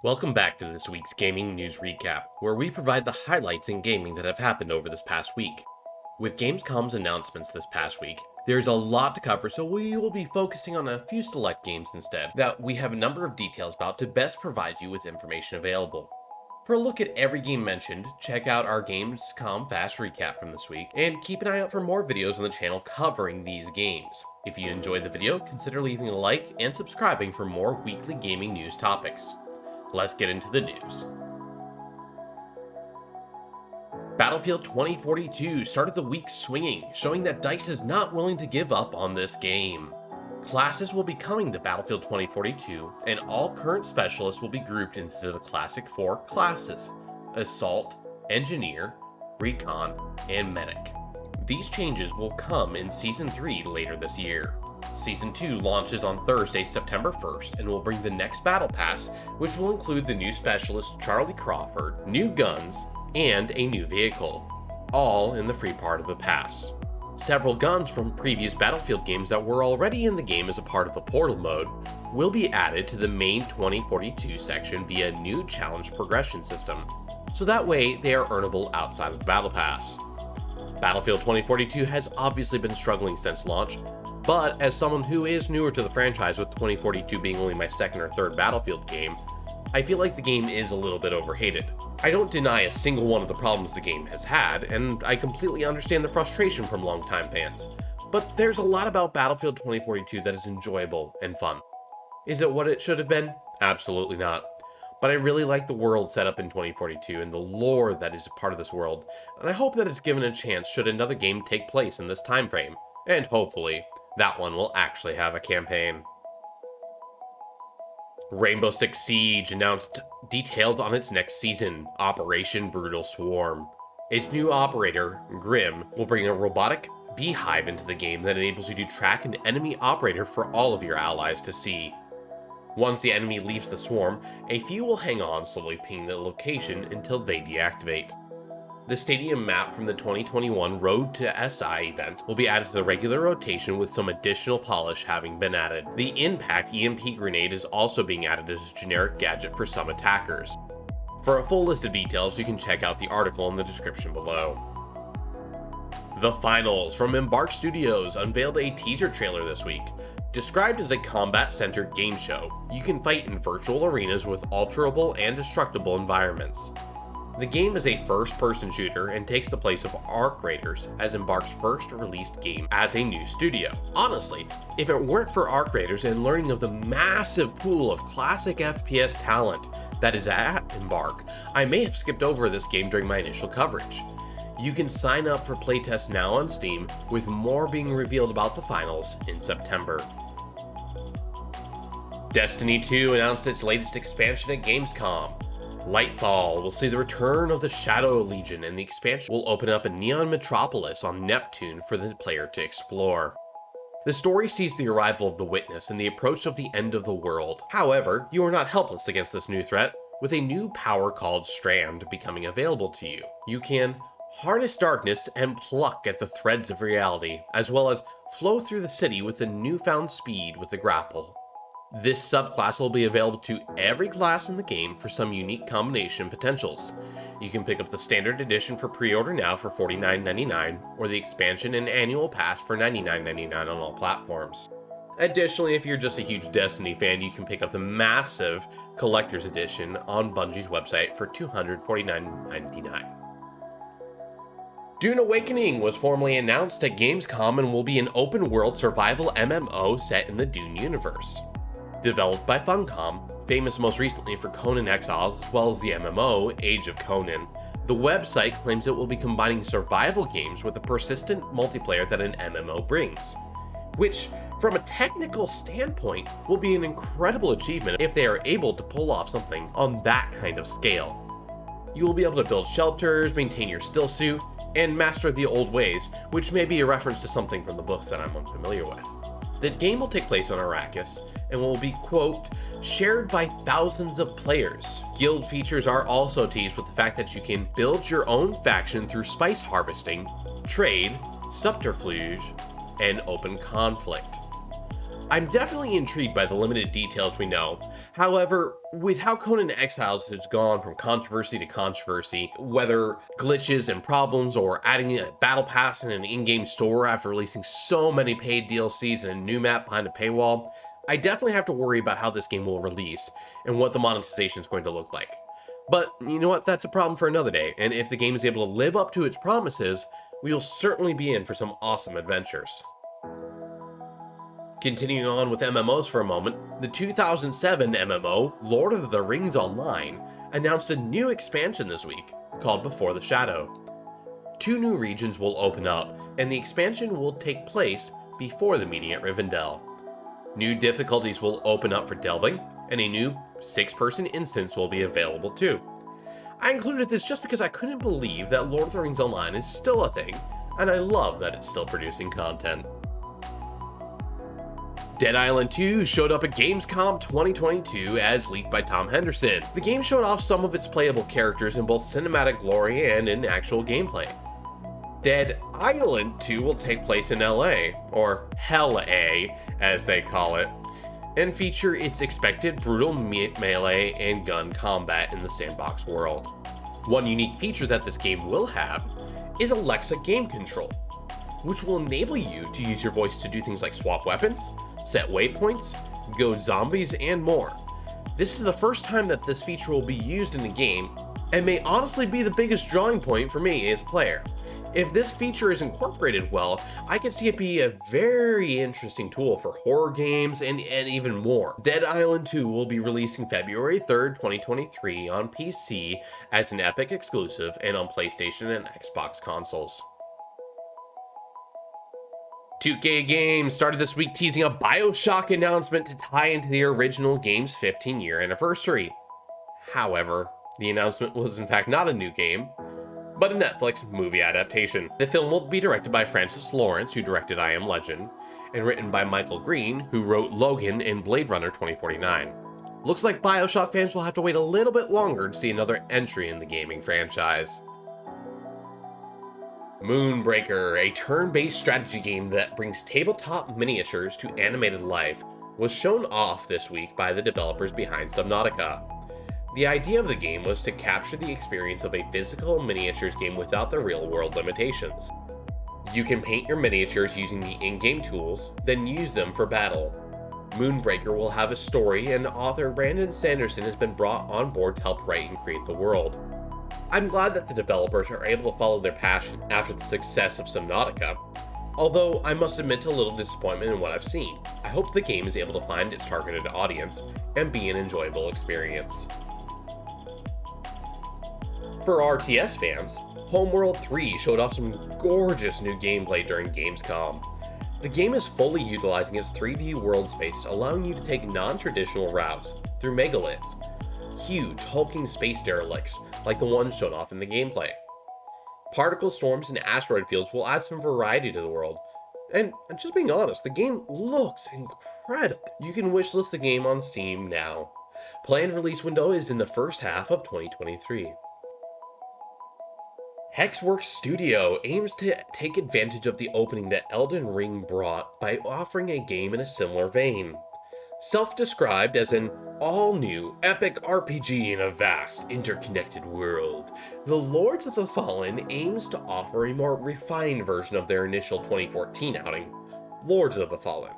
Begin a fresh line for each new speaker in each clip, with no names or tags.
Welcome back to this week's Gaming News Recap, where we provide the highlights in gaming that have happened over this past week. With Gamescom's announcements this past week, there's a lot to cover, so we will be focusing on a few select games instead that we have a number of details about to best provide you with information available. For a look at every game mentioned, check out our Gamescom Fast Recap from this week, and keep an eye out for more videos on the channel covering these games. If you enjoyed the video, consider leaving a like and subscribing for more weekly gaming news topics. Let's get into the news. Battlefield 2042 started the week swinging, showing that DICE is not willing to give up on this game. Classes will be coming to Battlefield 2042, and all current specialists will be grouped into the classic 4 classes: Assault, Engineer, Recon, and Medic. These changes will come in Season 3 later this year. Season 2 launches on Thursday, September 1st, and will bring the next Battle Pass, which will include the new specialist Charlie Crawford, new guns, and a new vehicle, all in the free part of the pass. Several guns from previous Battlefield games that were already in the game as a part of the Portal mode will be added to the main 2042 section via a new challenge progression system, so that way they are earnable outside of the Battle Pass. Battlefield 2042 has obviously been struggling since launch, but as someone who is newer to the franchise, with 2042 being only my second or third Battlefield game, I feel like the game is a little bit overhated. I don't deny a single one of the problems the game has had, and I completely understand the frustration from longtime fans, but there's a lot about Battlefield 2042 that is enjoyable and fun. Is it what it should have been? Absolutely not. But I really like the world set up in 2042 and the lore that is a part of this world, and I hope that it's given a chance should another game take place in this time frame, and hopefully, that one will actually have a campaign. Rainbow Six Siege announced details on its next season, Operation Brutal Swarm. Its new operator, Grim, will bring a robotic beehive into the game that enables you to track an enemy operator for all of your allies to see. Once the enemy leaves the swarm, a few will hang on, slowly pinging the location until they deactivate. The stadium map from the 2021 Road to SI event will be added to the regular rotation, with some additional polish having been added. The Impact EMP grenade is also being added as a generic gadget for some attackers. For a full list of details, you can check out the article in the description below. The Finals from Embark Studios unveiled a teaser trailer this week. Described as a combat-centered game show, you can fight in virtual arenas with alterable and destructible environments. The game is a first-person shooter and takes the place of Arc Raiders as Embark's first released game as a new studio. Honestly, if it weren't for Arc Raiders and learning of the massive pool of classic FPS talent that is at Embark, I may have skipped over this game during my initial coverage. You can sign up for playtests now on Steam, with more being revealed about the finals in September. Destiny 2 announced its latest expansion at Gamescom. Lightfall will see the return of the Shadow Legion, and the expansion will open up a neon metropolis on Neptune for the player to explore. The story sees the arrival of the Witness and the approach of the end of the world. However, you are not helpless against this new threat, with a new power called Strand becoming available to you. You can harness darkness and pluck at the threads of reality, as well as flow through the city with a newfound speed with the grapple. This subclass will be available to every class in the game for some unique combination potentials. You can pick up the standard edition for pre-order now for $49.99, or the expansion and annual pass for $99.99 on all platforms. Additionally, if you're just a huge Destiny fan, you can pick up the massive collector's edition on Bungie's website for $249.99. Dune Awakening was formally announced at Gamescom and will be an open-world survival MMO set in the Dune universe. Developed by Funcom, famous most recently for Conan Exiles as well as the MMO Age of Conan, the website claims it will be combining survival games with the persistent multiplayer that an MMO brings, which, from a technical standpoint, will be an incredible achievement if they are able to pull off something on that kind of scale. You will be able to build shelters, maintain your still suit, and master the old ways, which may be a reference to something from the books that I'm unfamiliar with. The game will take place on Arrakis and will be, quote, shared by thousands of players. Guild features are also teased with the fact that you can build your own faction through spice harvesting, trade, subterfuge, and open conflict. I'm definitely intrigued by the limited details we know. However, with how Conan Exiles has gone from controversy to controversy, whether glitches and problems or adding a battle pass in an in-game store after releasing so many paid DLCs and a new map behind a paywall, I definitely have to worry about how this game will release and what the monetization is going to look like. But you know what, that's a problem for another day, and if the game is able to live up to its promises, we will certainly be in for some awesome adventures. Continuing on with MMOs for a moment, the 2007 MMO, Lord of the Rings Online, announced a new expansion this week, called Before the Shadow. 2 new regions will open up, and the expansion will take place before the meeting at Rivendell. New difficulties will open up for delving, and a new 6-person instance will be available too. I included this just because I couldn't believe that Lord of the Rings Online is still a thing, and I love that it's still producing content. Dead Island 2 showed up at Gamescom 2022 as leaked by Tom Henderson. The game showed off some of its playable characters in both cinematic glory and in actual gameplay. Dead Island 2 will take place in LA, or Hell A as they call it, and feature its expected brutal melee and gun combat in the sandbox world. One unique feature that this game will have is Alexa game control, which will enable you to use your voice to do things like swap weapons, set waypoints, goad zombies, and more. This is the first time that this feature will be used in the game, and may honestly be the biggest drawing point for me as a player. If this feature is incorporated well, I can see it be a very interesting tool for horror games and even more. Dead Island 2 will be releasing February 3rd, 2023 on PC as an Epic exclusive and on PlayStation and Xbox consoles. 2K Games started this week teasing a Bioshock announcement to tie into the original game's 15-year anniversary. However, the announcement was in fact not a new game, but a Netflix movie adaptation. The film will be directed by Francis Lawrence, who directed I Am Legend, and written by Michael Green, who wrote Logan and Blade Runner 2049. Looks like Bioshock fans will have to wait a little bit longer to see another entry in the gaming franchise. Moonbreaker, a turn-based strategy game that brings tabletop miniatures to animated life, was shown off this week by the developers behind Subnautica. The idea of the game was to capture the experience of a physical miniatures game without the real-world limitations. You can paint your miniatures using the in-game tools, then use them for battle. Moonbreaker will have a story, and author Brandon Sanderson has been brought on board to help write and create the world. I'm glad that the developers are able to follow their passion after the success of Subnautica, although I must admit a little disappointment in what I've seen. I hope the game is able to find its targeted audience and be an enjoyable experience. For RTS fans, Homeworld 3 showed off some gorgeous new gameplay during Gamescom. The game is fully utilizing its 3D world space, allowing you to take non-traditional routes through megaliths, huge hulking space derelicts like the ones shown off in the gameplay. Particle storms and asteroid fields will add some variety to the world, and just being honest, the game looks incredible. You can wishlist the game on Steam now. Planned release window is in the first half of 2023. Hexworks Studio aims to take advantage of the opening that Elden Ring brought by offering a game in a similar vein. Self-described as an all-new epic RPG in a vast, interconnected world, The Lords of the Fallen aims to offer a more refined version of their initial 2014 outing, Lords of the Fallen,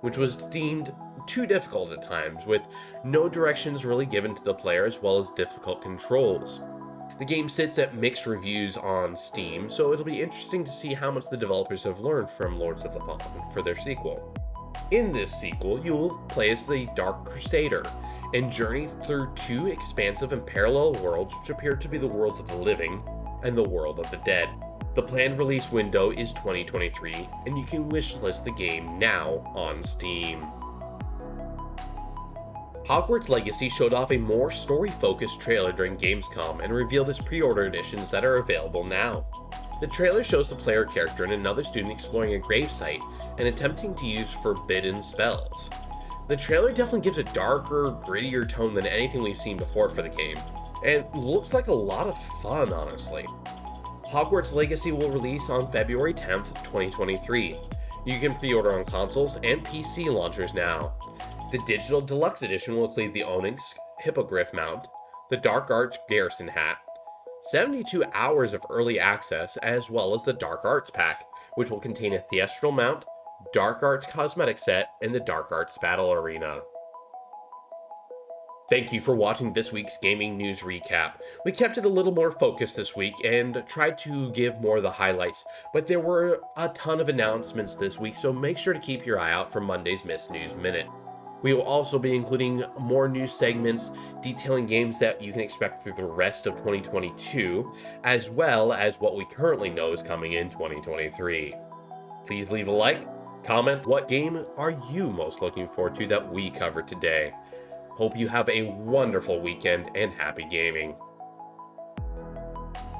which was deemed too difficult at times, with no directions really given to the player as well as difficult controls. The game sits at mixed reviews on Steam, so it'll be interesting to see how much the developers have learned from Lords of the Fallen for their sequel. In this sequel, you will play as the Dark Crusader and journey through 2 expansive and parallel worlds which appear to be the worlds of the living and the world of the dead. The planned release window is 2023, and you can wishlist the game now on Steam. Hogwarts Legacy showed off a more story-focused trailer during Gamescom and revealed its pre-order editions that are available now. The trailer shows the player character and another student exploring a gravesite and attempting to use forbidden spells. The trailer definitely gives a darker, grittier tone than anything we've seen before for the game, and looks like a lot of fun, honestly. Hogwarts Legacy will release on February 10th, 2023. You can pre-order on consoles and PC launchers now. The Digital Deluxe Edition will include the Onyx Hippogriff mount, the Dark Arts Garrison hat, 72 hours of early access, as well as the Dark Arts pack, which will contain a Theastral mount, Dark Arts cosmetic set, and the Dark Arts Battle Arena. Thank you for watching this week's gaming news recap. We kept it a little more focused this week and tried to give more of the highlights, but there were a ton of announcements this week, so make sure to keep your eye out for Monday's Missed News Minute. We will also be including more news segments detailing games that you can expect through the rest of 2022, as well as what we currently know is coming in 2023. Please leave a like, comment, what game are you most looking forward to that we covered today? Hope you have a wonderful weekend and happy gaming.